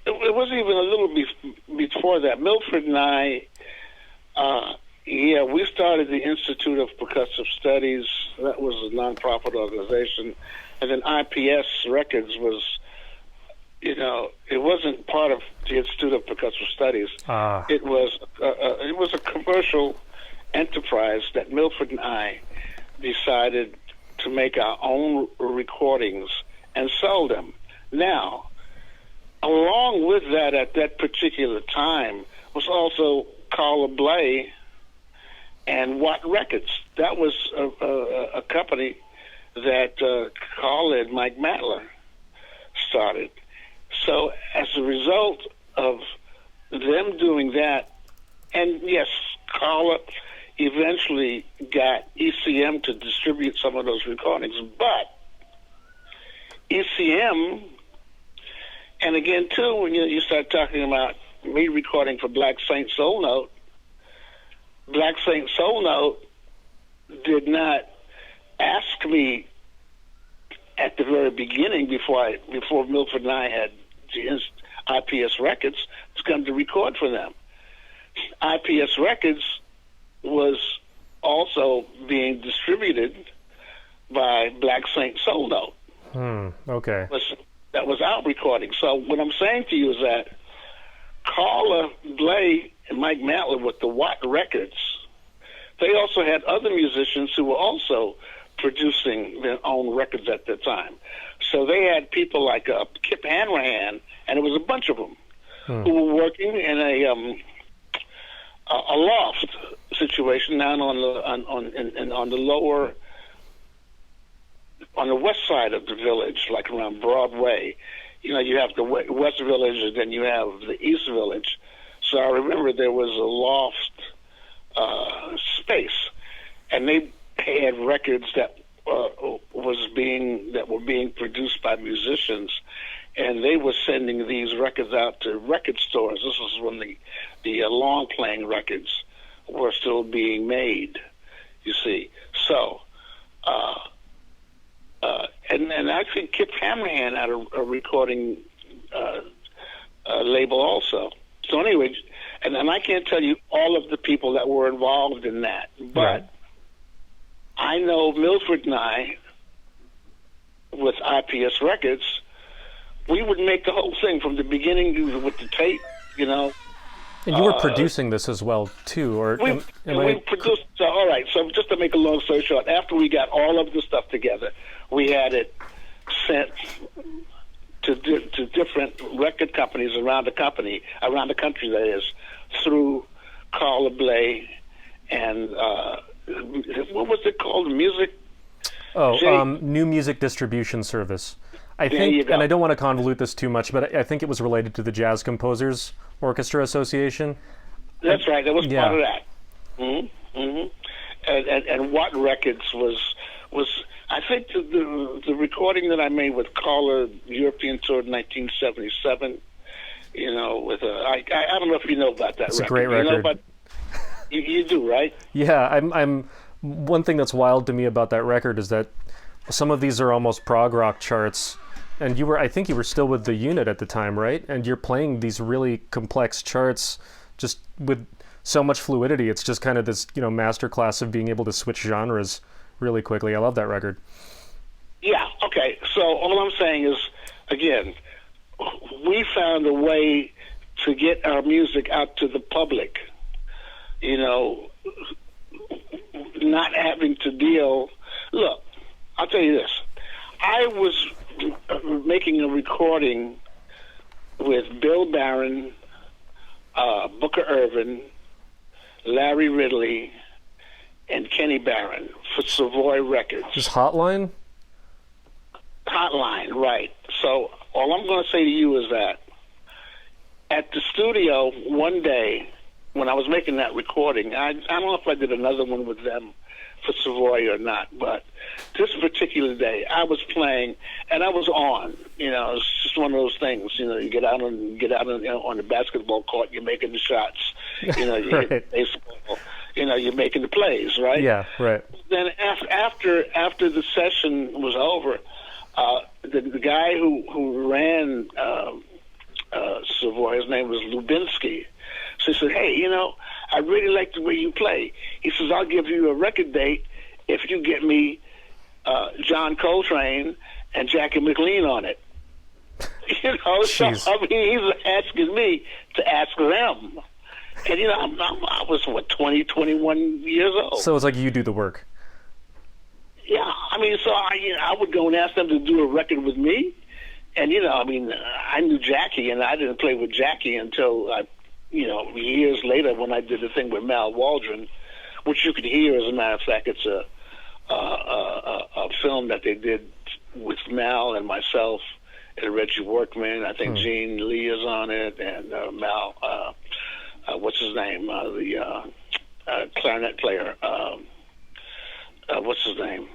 it was even a little before that. Milford and I, we started the Institute of Percussive Studies. That was a nonprofit organization. And then IPS Records was, it wasn't part of the Institute of Percussive Studies. It was a commercial enterprise that Milford and I decided to make our own recordings and sell them. Now, along with that, at that particular time, was also Karl and Watt Records. That was a company that Karl and Mike Matler started. So as a result of them doing that, and yes, Karl eventually got ECM to distribute some of those recordings, but ECM, and again, too, when you start talking about me recording for Black Saint Soul Note did not ask me at the very beginning, before Milford and I had IPS Records, to come to record for them. IPS Records was also being distributed by Black Saint Soul Note.
Okay.
That was out recording. So what I'm saying to you is that Karl Bley and Mike Matler with the Watt Records, they also had other musicians who were also producing their own records at the time. So they had people like Kip Hanrahan, and it was a bunch of them who were working in a loft situation down on the west side of the village, like around Broadway. You have the West Village, and then you have the East Village. So I remember there was a loft space, and they had records that were being produced by musicians, and they were sending these records out to record stores. This was when the long playing records were still being made, you see. So, and I think Kip Hanrahan had a recording label also. So anyway, and I can't tell you all of the people that were involved in that, but
right.
I know Milford and I, with IPS Records, we would make the whole thing from the beginning with the tape, And
you were producing this as well, too, or
we produced. So, all right. So just to make a long story short, after we got all of the stuff together, we had it sent to different record companies around the country. That is, through Karl Bley and what was it called? Music.
New Music Distribution Service. I think, and I don't want to convolute this too much, but I think it was related to the Jazz Composers Orchestra Association.
That's right. That was part of that. Mm-hmm. Mm-hmm. And Watt Records was I think the recording that I made with Karl European Tour in 1977. With I don't know if you know about that.
It's
record.
A great record.
You do, right?
Yeah, I'm. One thing that's wild to me about that record is that some of these are almost prog rock charts, and I think you were still with the unit at the time, right? And you're playing these really complex charts just with so much fluidity. It's just kind of this, masterclass of being able to switch genres really quickly. I love that record.
Yeah. Okay. So all I'm saying is, again, we found a way to get our music out to the public. Not having to deal. Look, I'll tell you this. I was making a recording with Bill Barron, Booker Irvin, Larry Ridley, and Kenny Barron for Savoy Records.
This Hotline?
Hotline, right. So all I'm going to say to you is that at the studio one day when I was making that recording, I don't know if I did another one with them for Savoy or not, but this particular day I was playing and I was on. It's just one of those things. You get out on on the basketball court, you're making the shots. You
right.
hit baseball. You're making the plays, right?
Yeah, right.
Then after the session was over, the guy who ran Savoy, his name was Lubinsky. So he said, "Hey, I really like the way you play." He says, "I'll give you a record date if you get me John Coltrane and Jackie McLean on it." So he's asking me to ask them. And I was 20, 21 years old.
So it's like you do the work.
Yeah, so I would go and ask them to do a record with me, and I knew Jackie, and I didn't play with Jackie until years later when I did the thing with Mal Waldron, which you could hear. As a matter of fact, it's a film that they did with Mal and myself and Reggie Workman. I think Gene Lee is on it, and Mal. What's his name? The clarinet player. What's his name?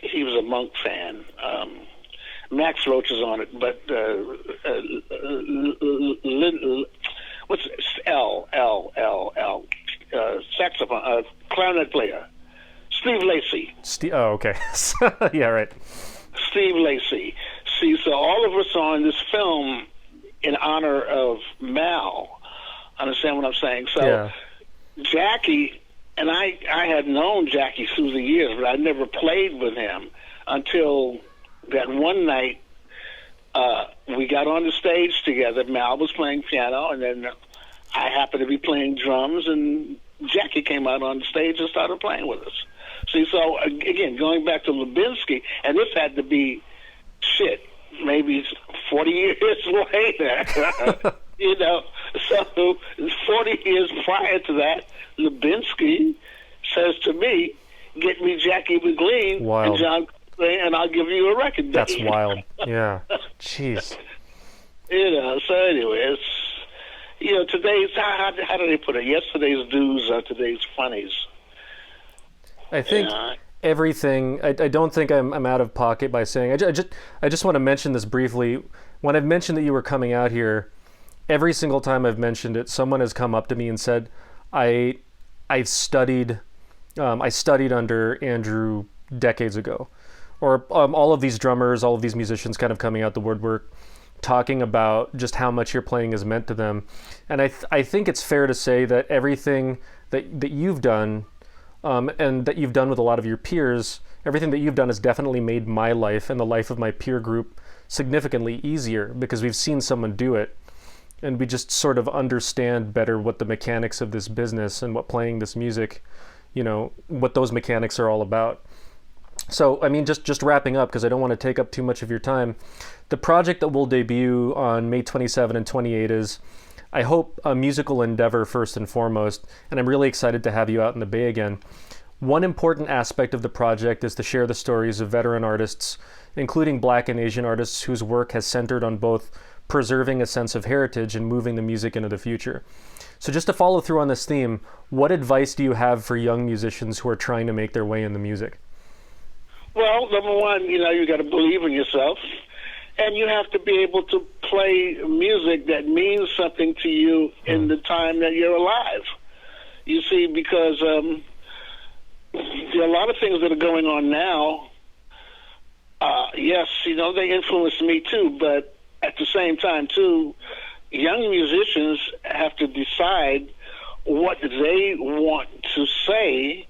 He was a Monk fan. Max Roach is on it, but what's L saxophone clarinet player Steve Lacy.
Oh, okay. Yeah, right.
Steve Lacy. See, so all of us are on this film in honor of Mal. Understand what I'm saying? So
yeah.
Jackie, and I had known Jackie through the years, but I never played with him until that one night we got on the stage together. Mal was playing piano, and then I happened to be playing drums, and Jackie came out on the stage and started playing with us. See, so again, going back to Lubinsky, and this had to be, maybe 40 years later. So 40 years prior to that, Lubinsky says to me, "Get me Jackie McLean and John Coltrane, and I'll give you a record."
That's wild. Yeah. Jeez.
So anyway, it's, today's, how do they put it? Yesterday's dues are today's funnies.
I think everything, I don't think I'm out of pocket by saying, I just want to mention this briefly. When I've mentioned that you were coming out here, every single time I've mentioned it, someone has come up to me and said, I studied under Andrew decades ago. Or all of these drummers, all of these musicians kind of coming out the woodwork, talking about just how much your playing has meant to them. And I think it's fair to say that everything that you've done, and that you've done with a lot of your peers, everything that you've done has definitely made my life and the life of my peer group significantly easier, because we've seen someone do it. And we just sort of understand better what the mechanics of this business and what playing this music, what those mechanics are all about. So, just wrapping up, because I don't want to take up too much of your time, the project that will debut on May 27 and 28 is, I hope, a musical endeavor first and foremost, and I'm really excited to have you out in the Bay again. One important aspect of the project is to share the stories of veteran artists, including Black and Asian artists whose work has centered on both preserving a sense of heritage and moving the music into the future. So just to follow through on this theme, what advice do you have for young musicians who are trying to make their way in the music?
Well, number one, you got to believe in yourself, and you have to be able to play music that means something to you in the time that you're alive. You see, because there are a lot of things that are going on now. Yes, they influence me too, but at the same time, too, young musicians have to decide what they want to say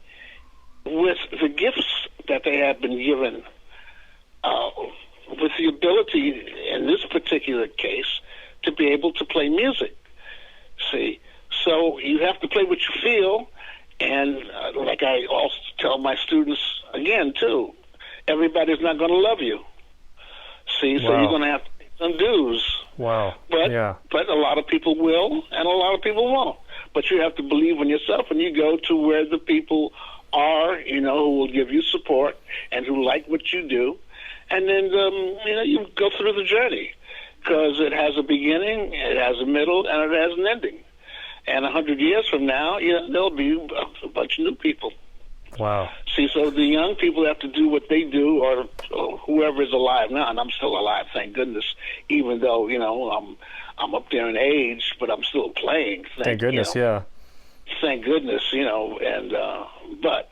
with the gifts that they have been given, with the ability, in this particular case, to be able to play music. See? So you have to play what you feel, and like I also tell my students, again, too, everybody's not going to love you. See, so you're going to have to pay some dues.
Wow.
But a lot of people will, and a lot of people won't. But you have to believe in yourself, and you go to where the people are, who will give you support and who like what you do, and then you go through the journey, because it has a beginning, it has a middle, and it has an ending. And 100 years from now, there'll be a bunch of new people.
Wow.
See, so the young people have to do what they do, or whoever is alive now, and I'm still alive, thank goodness, even though, I'm up there in age, but I'm still playing.
Thank goodness, yeah.
Thank goodness, but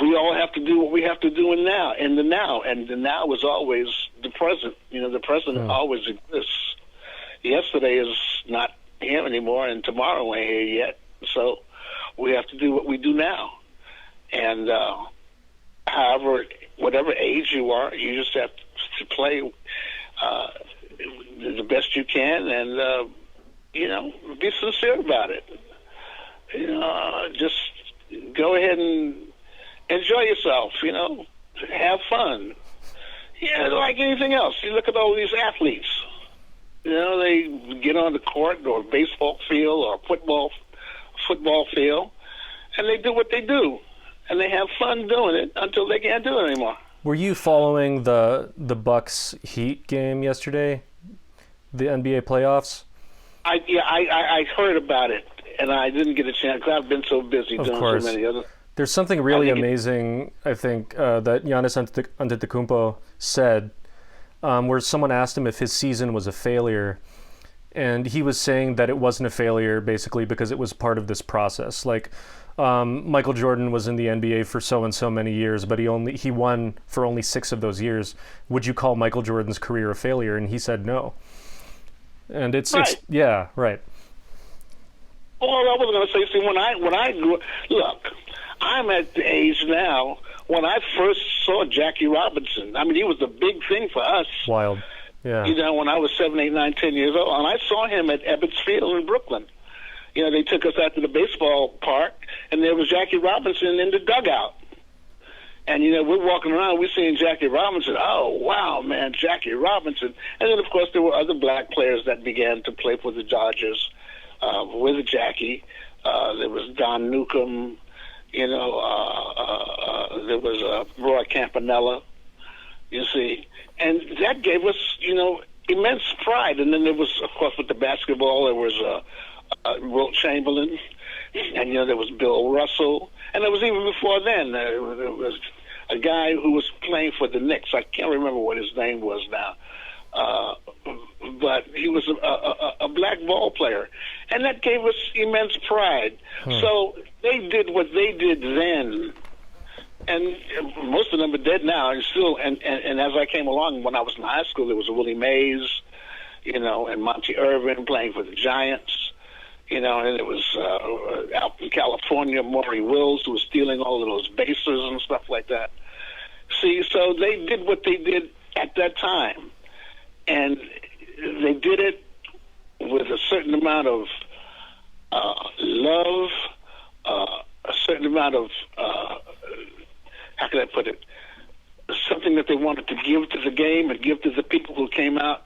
we all have to do what we have to do in the now, and the now is always the present. The present always exists. Yesterday is not here anymore, and tomorrow ain't here yet, so we have to do what we do now. And however, whatever age you are, you just have to play the best you can, and be sincere about it. Just go ahead and enjoy yourself. Have fun. Like anything else. You look at all these athletes. They get on the court or baseball field or football field, and they do what they do, and they have fun doing it until they can't do it anymore.
Were you following the Bucks Heat game yesterday, the NBA playoffs?
I heard about it, and I didn't get a chance because I've been so busy doing so many other.
There's something really amazing, I think, that Giannis Antetokounmpo said, where someone asked him if his season was a failure, and he was saying that it wasn't a failure basically because it was part of this process. Like Michael Jordan was in the NBA for so and so many years, but he won for only 6 of those years. Would you call Michael Jordan's career a failure? And he said no. And it's right.
Well, I was going to say, see, when I grew up, look, I'm at the age now. When I first saw Jackie Robinson, I mean, he was a big thing for us.
Wild, yeah.
When I was 7, 8, 9, 10 years old, and I saw him at Ebbets Field in Brooklyn. They took us out to the baseball park, and there was Jackie Robinson in the dugout. And, we're walking around, we're seeing Jackie Robinson. Oh, wow, man, Jackie Robinson. And then, of course, there were other black players that began to play for the Dodgers with Jackie. There was Don Newcomb. There was Roy Campanella, you see. And that gave us, immense pride. And then there was, of course, with the basketball, there was Wilt Chamberlain. And, there was Bill Russell. And it was even before then. There was a guy who was playing for the Knicks. I can't remember what his name was now. But he was a black ball player. And that gave us immense pride. So they did what they did then. And most of them are dead now. And still, and as I came along, when I was in high school, there was Willie Mays, and Monty Irvin playing for the Giants. And it was out in California, Maury Wills, who was stealing all of those bases and stuff like that. See, so they did what they did at that time. And they did it with a certain amount of love, a certain amount of, how can I put it, something that they wanted to give to the game and give to the people who came out,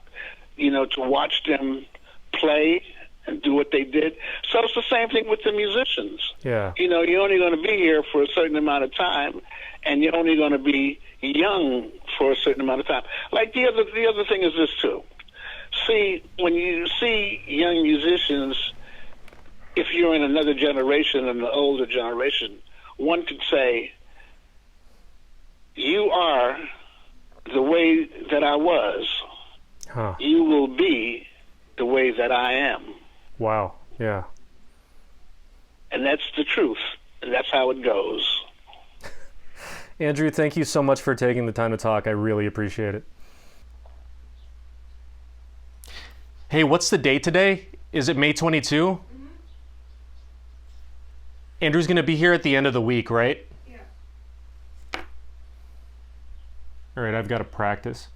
to watch them play and do what they did. So it's the same thing with the musicians.
Yeah.
You're only going to be here for a certain amount of time, and you're only going to be young for a certain amount of time. Like the other thing is this too. See, when you see young musicians, if you're in another generation and an older generation, one could say, you are the way that I was. You will be the way that I am.
Wow, yeah.
And that's the truth, and that's how it goes.
Andrew, thank you so much for taking the time to talk. I really appreciate it. Hey, what's the date today? Is it May 22? Mm-hmm. Andrew's going to be here at the end of the week, right?
Yeah.
All right, I've got to practice.